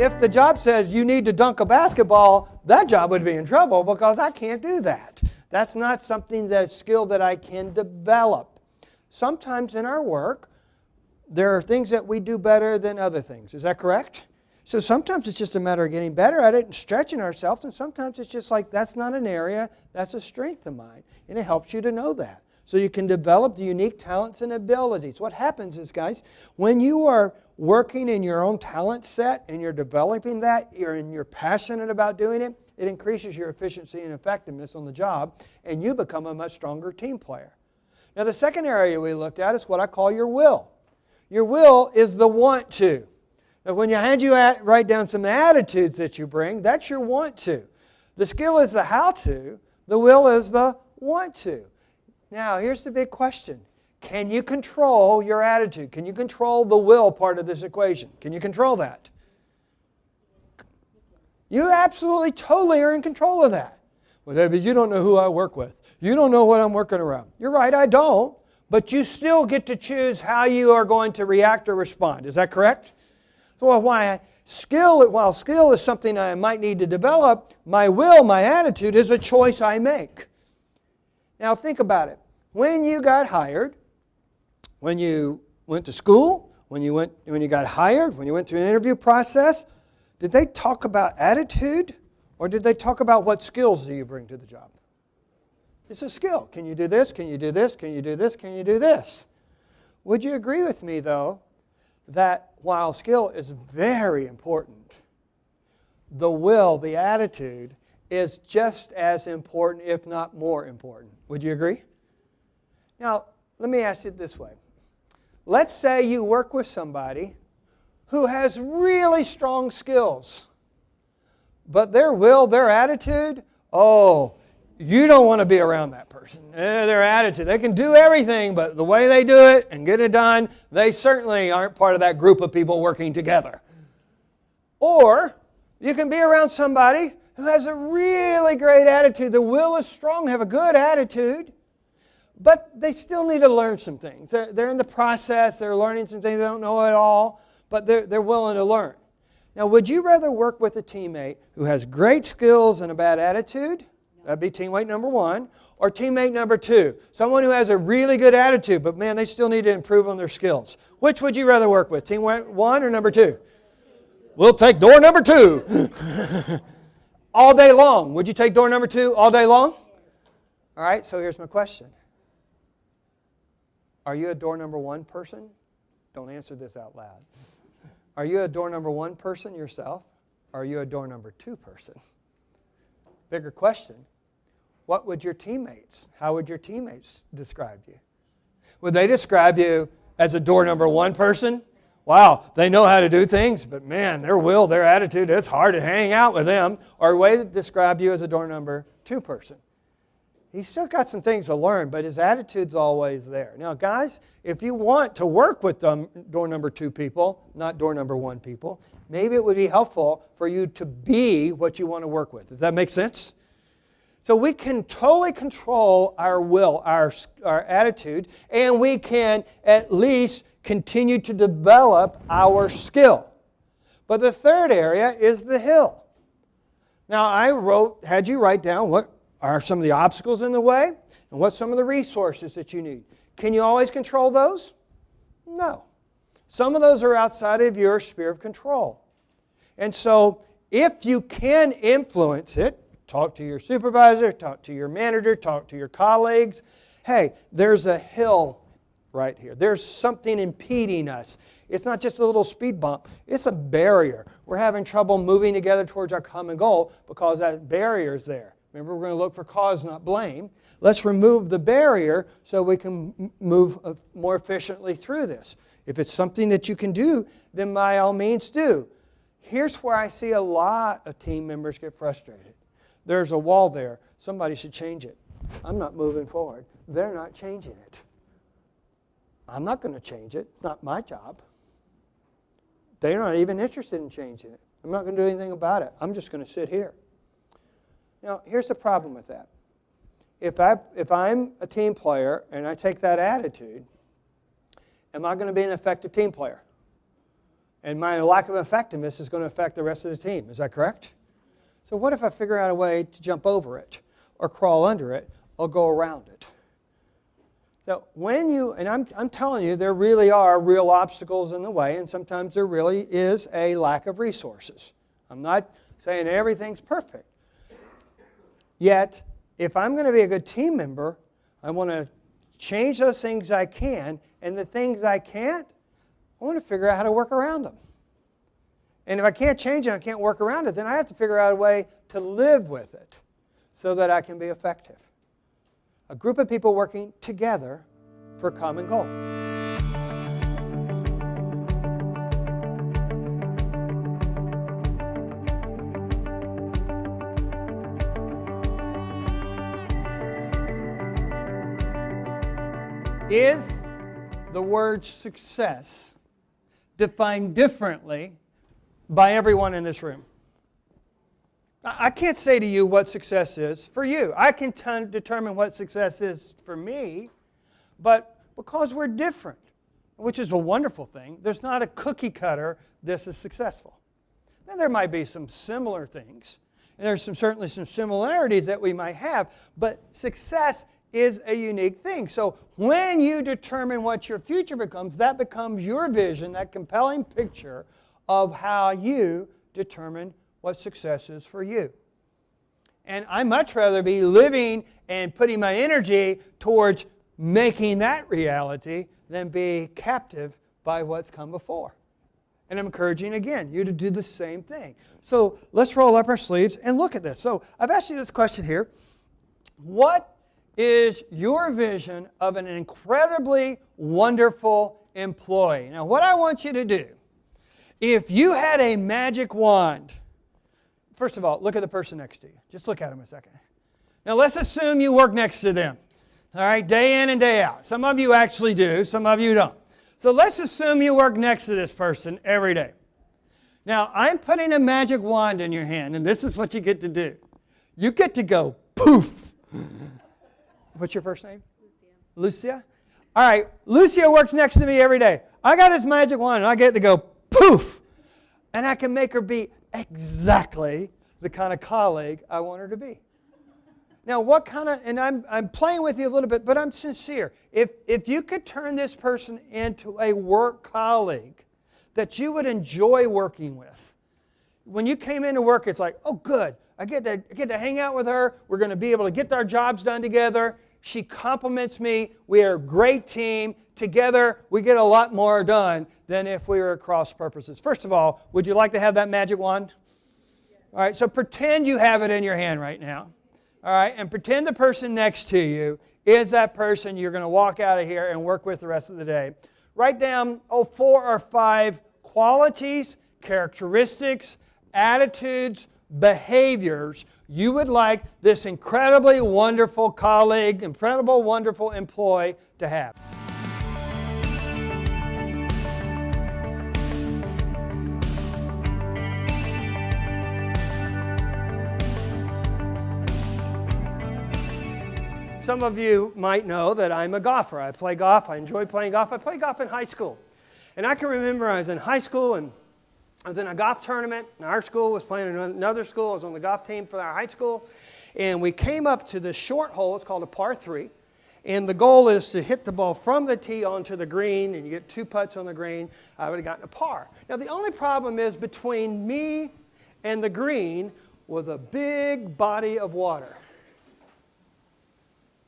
if the job says you need to dunk a basketball, that job would be in trouble because I can't do that. That's not something, that skill that I can develop. Sometimes in our work, there are things that we do better than other things. Is that correct? So sometimes it's just a matter of getting better at it and stretching ourselves, and sometimes it's just like, that's not an area, that's a strength of mine. And it helps you to know that. So you can develop the unique talents and abilities. What happens is, guys, when you are working in your own talent set and you're developing that, you're passionate about doing it, it increases your efficiency and effectiveness on the job, and you become a much stronger team player. Now, the second area we looked at is what I call your will. Your will is the want to. Now, when I had you write down some attitudes that you bring, that's your want to. The skill is the how to. The will is the want to. Now, here's the big question. Can you control your attitude? Can you control the will part of this equation? Can you control that? You absolutely, totally are in control of that. Well, David, you don't know who I work with. You don't know what I'm working around. You're right, I don't. But you still get to choose how you are going to react or respond. Is that correct? So while skill is something I might need to develop, my will, my attitude is a choice I make. Now think about it. When you got hired, when you went to school, when you got hired, when you went through an interview process, did they talk about attitude or did they talk about what skills do you bring to the job? It's a skill. Can you do this? Can you do this? Can you do this? Can you do this? Would you agree with me, though, that while skill is very important, the will, the attitude, is just as important, if not more important? Would you agree? Now, let me ask it this way. Let's say you work with somebody who has really strong skills, but their will, their attitude, you don't want to be around that person. Their attitude, they can do everything, but the way they do it and get it done, they certainly aren't part of that group of people working together. Or you can be around somebody who has a really great attitude. The will is strong, have a good attitude, but they still need to learn some things. They're in the process, they're learning some things, they don't know it all, but they're willing to learn. Now, would you rather work with a teammate who has great skills and a bad attitude? That'd be teammate number one. Or teammate number two, someone who has a really good attitude, but man, they still need to improve on their skills. Which would you rather work with, teammate one or number two? We'll take door number two. All day long. Would you take door number two all day long? All right, so here's my question. Are you a door number one person? Don't answer this out loud. Are you a door number one person yourself? Or are you a door number two person? Bigger question. How would your teammates describe you? Would they describe you as a door number one person? Wow, they know how to do things, but man, their will, their attitude, it's hard to hang out with them. Or would they describe you as a door number two person? He's still got some things to learn, but his attitude's always there. Now, guys, if you want to work with door number two people, not door number one people, maybe it would be helpful for you to be what you want to work with. Does that make sense? So we can totally control our will, our attitude, and we can at least continue to develop our skill. But the third area is the hill. Now, I had you write down what are some of the obstacles in the way and what's some of the resources that you need. Can you always control those? No. Some of those are outside of your sphere of control. And so if you can influence it, talk to your supervisor, talk to your manager, talk to your colleagues. Hey, there's a hill right here. There's something impeding us. It's not just a little speed bump. It's a barrier. We're having trouble moving together towards our common goal because that barrier is there. Remember, we're going to look for cause, not blame. Let's remove the barrier so we can move more efficiently through this. If it's something that you can do, then by all means do. Here's where I see a lot of team members get frustrated. There's a wall there. Somebody should change it. I'm not moving forward. They're not changing it. I'm not going to change it. It's not my job. They're not even interested in changing it. I'm not going to do anything about it. I'm just going to sit here. Now, here's the problem with that. If I'm a team player and I take that attitude, am I going to be an effective team player? And my lack of effectiveness is going to affect the rest of the team. Is that correct? So what if I figure out a way to jump over it or crawl under it or go around it? So when you, and I'm telling you, there really are real obstacles in the way, and sometimes there really is a lack of resources. I'm not saying everything's perfect. Yet, if I'm going to be a good team member, I want to change those things I can, and the things I can't, I want to figure out how to work around them. And if I can't change it, I can't work around it, then I have to figure out a way to live with it so that I can be effective. A group of people working together for a common goal. Is the word success defined differently by everyone in this room? I can't say to you what success is for you. I can determine what success is for me, but because we're different, which is a wonderful thing, there's not a cookie cutter, this is successful. Now, there might be some similar things, and there's certainly some similarities that we might have, but success is a unique thing. So when you determine what your future becomes, that becomes your vision, that compelling picture of how you determine what success is for you. And I'd much rather be living and putting my energy towards making that reality than be captive by what's come before. And I'm encouraging, again, you to do the same thing. So let's roll up our sleeves and look at this. So I've asked you this question here. What is your vision of an incredibly wonderful employee? Now, what I want you to do, if you had a magic wand, first of all, look at the person next to you. Just look at them a second. Now, let's assume you work next to them. All right, day in and day out. Some of you actually do, some of you don't. So let's assume you work next to this person every day. Now, I'm putting a magic wand in your hand, and this is what you get to do. You get to go poof. What's your first name? Lucia. Lucia? All right, Lucia works next to me every day. I got this magic wand, and I get to go poof. And I can make her be exactly the kind of colleague I want her to be. Now, what kind of, and I'm playing with you a little bit, but I'm sincere. If you could turn this person into a work colleague that you would enjoy working with, when you came into work, it's like, oh, good. I get to hang out with her. We're going to be able to get our jobs done together. She compliments me. We are a great team. Together, we get a lot more done than if we were at cross purposes. First of all, would you like to have that magic wand? Yes. All right, so pretend you have it in your hand right now. All right, and pretend the person next to you is that person you're going to walk out of here and work with the rest of the day. Write down 4 or 5 qualities, characteristics, attitudes, behaviors you would like this incredibly wonderful colleague, incredible, wonderful employee to have. Some of you might know that I'm a golfer. I play golf. I enjoy playing golf. I played golf in high school. And I can remember I was in high school and I was in a golf tournament. And our school was playing another school. I was on the golf team for our high school. And we came up to this short hole. It's called a par 3. And the goal is to hit the ball from the tee onto the green. And you get 2 putts on the green. I would have gotten a par. Now, the only problem is between me and the green was a big body of water.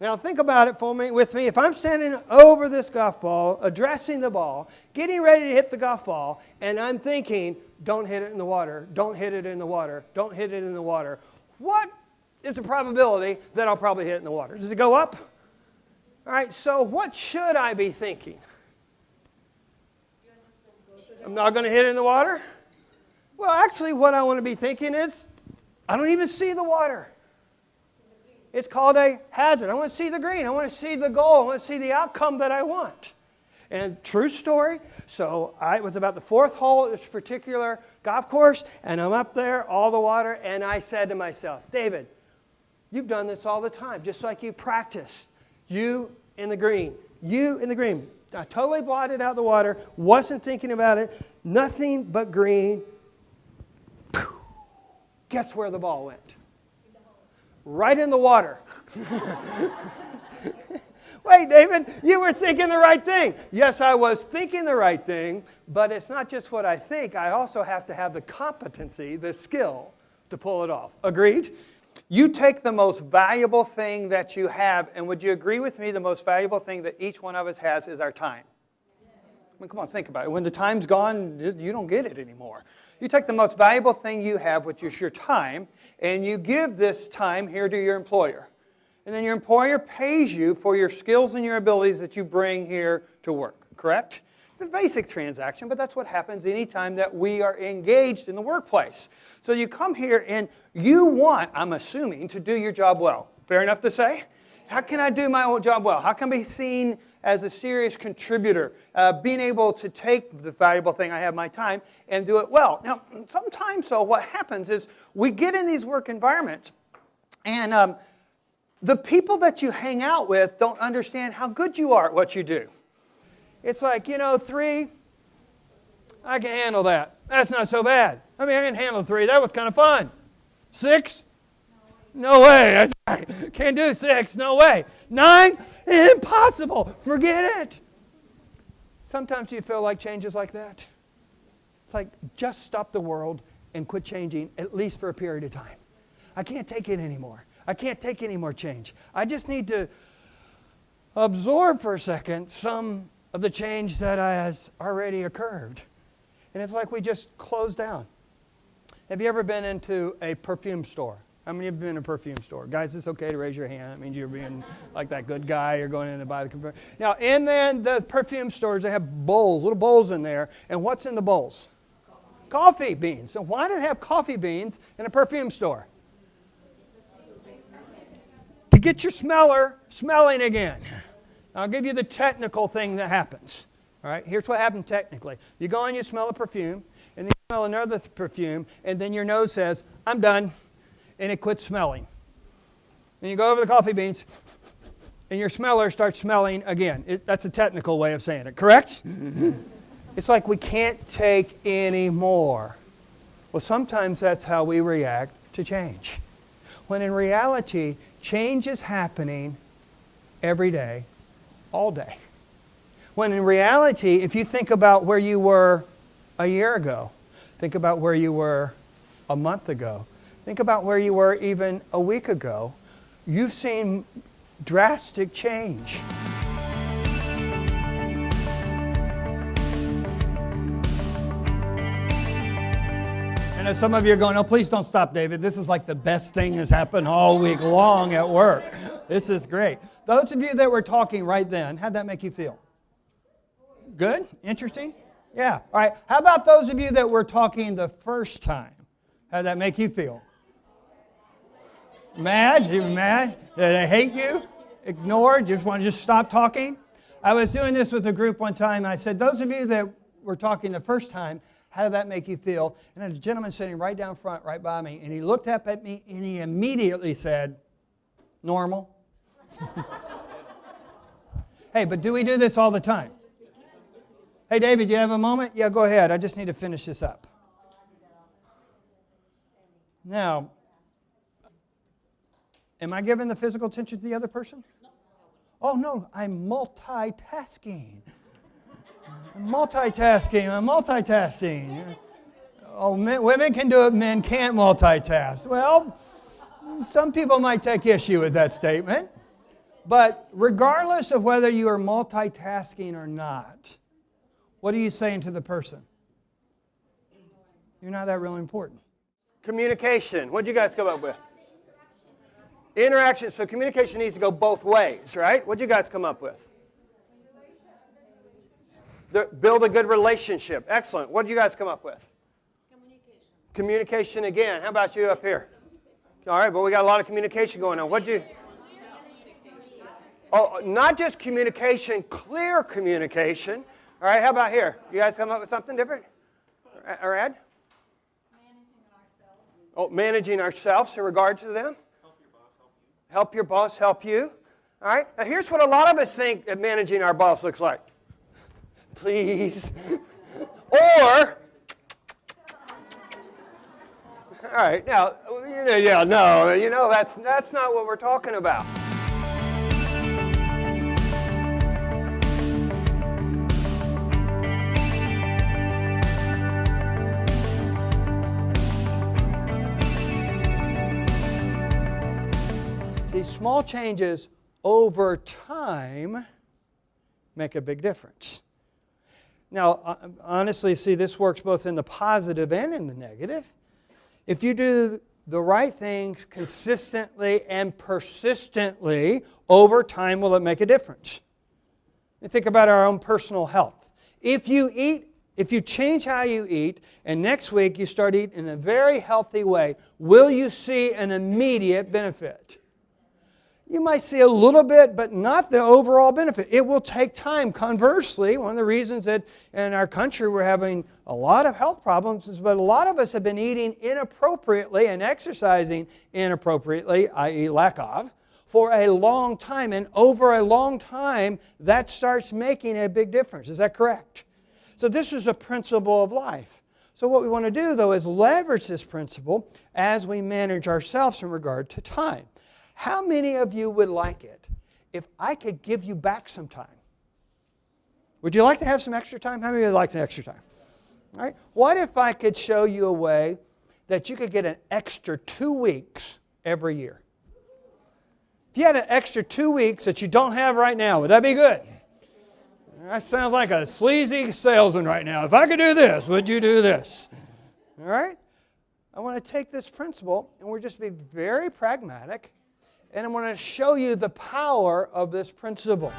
Now think about it with me. If I'm standing over this golf ball, addressing the ball, getting ready to hit the golf ball, and I'm thinking, don't hit it in the water, don't hit it in the water, don't hit it in the water, what is the probability that I'll probably hit it in the water? Does it go up? All right, so what should I be thinking? I'm not going to hit it in the water? Well, actually, what I want to be thinking is, I don't even see the water. It's called a hazard. I want to see the green. I want to see the goal. I want to see the outcome that I want. And true story, so it was about the 4th hole at this particular golf course, and I'm up there, all the water, and I said to myself, David, you've done this all the time, just like you practiced. You in the green. You in the green. I totally blotted out the water, wasn't thinking about it, nothing but green. Guess where the ball went? Right in the water. Wait, David, you were thinking the right thing. Yes, I was thinking the right thing, but it's not just what I think. I also have to have the competency, the skill to pull it off. Agreed? You take the most valuable thing that you have, and would you agree with me the most valuable thing that each one of us has is our time? I mean, come on, think about it. When the time's gone, you don't get it anymore. You take the most valuable thing you have, which is your time, and you give this time here to your employer. And then your employer pays you for your skills and your abilities that you bring here to work, correct? It's a basic transaction, but that's what happens anytime that we are engaged in the workplace. So you come here and you want, I'm assuming, to do your job well. Fair enough to say? How can I do my job well? How can I be seen as a serious contributor? Being able to take the valuable thing I have, my time, and do it well. Now, sometimes, though, what happens is we get in these work environments and the people that you hang out with don't understand how good you are at what you do. It's like, 3, I can handle that. That's not so bad. I can handle 3. That was kind of fun. 6? No way. I can't do 6. No way. 9? Impossible. Forget it. Sometimes you feel like change is like that. It's like, just stop the world and quit changing, at least for a period of time. I can't take it anymore. I can't take any more change. I just need to absorb for a second some of the change that has already occurred. And it's like we just close down. Have you ever been into a perfume store? How many have been in a perfume store? Guys, it's okay to raise your hand. That means you're being like that good guy. You're going in to buy the perfume. Now, in then the perfume stores, they have bowls, little bowls in there. And what's in the bowls? Coffee beans. So why do they have coffee beans in a perfume store? To get your smeller smelling again. I'll give you the technical thing that happens. All right, here's what happens technically. You go and you smell a perfume, and then you smell another perfume, and then your nose says, I'm done, and it quits smelling. Then you go over the coffee beans, and your smeller starts smelling again. That's a technical way of saying it, correct? It's like we can't take any more. Well, sometimes that's how we react to change. When in reality, change is happening every day, all day. When in reality, if you think about where you were a year ago, think about where you were a month ago, think about where you were even a week ago, you've seen drastic change. And as some of you are going, oh, please don't stop, David. This is like the best thing that's happened all week long at work. This is great. Those of you that were talking right then, how'd that make you feel? Good? Interesting? Yeah. All right. How about those of you that were talking the first time? How'd that make you feel? Mad? You mad? Did they hate you? Ignored? Just want to just stop talking? I was doing this with a group one time. I said, those of you that were talking the first time, how did that make you feel? And there's a gentleman sitting right down front, right by me, and he looked up at me and he immediately said, normal. Hey, but do we do this all the time? Hey, David, you have a moment? Yeah, go ahead. I just need to finish this up. Now, am I giving the physical attention to the other person? Oh, no, I'm multitasking. I'm multitasking. Oh, women can do it, men can't multitask. Well, some people might take issue with that statement. But regardless of whether you are multitasking or not, what are you saying to the person? You're not that really important. Communication. What did you guys come up with? Interaction. So communication needs to go both ways, right? What did you guys come up with? Build a good relationship. Excellent. What did you guys come up with? Communication again. How about you up here? All right, but we got a lot of communication going on. What do you... Oh, not just communication, clear communication. All right, how about here? You guys come up with something different? Or Ed? Managing ourselves in regard to them. Help your boss help you. All right, now here's what a lot of us think that managing our boss looks like. please. Or, all right, now, that's not what we're talking about. See, small changes over time make a big difference. Now, honestly, see, this works both in the positive and in the negative. If you do the right things consistently and persistently, over time will it make a difference? You think about our own personal health. If you change how you eat, and next week you start eating in a very healthy way, will you see an immediate benefit? You might see a little bit, but not the overall benefit. It will take time. Conversely, one of the reasons that in our country we're having a lot of health problems is that a lot of us have been eating inappropriately and exercising inappropriately, i.e. lack of, for a long time. And over a long time, that starts making a big difference. Is that correct? So this is a principle of life. So what we want to do, though, is leverage this principle as we manage ourselves in regard to time. How many of you would like it if I could give you back some time? Would you like to have some extra time? How many of you would like some extra time? All right. What if I could show you a way that you could get an extra 2 weeks every year? If you had an extra 2 weeks that you don't have right now, would that be good? That sounds like a sleazy salesman right now. If I could do this, would you do this? All right? I want to take this principle, and we're just be very pragmatic, and I'm going to show you the power of this principle.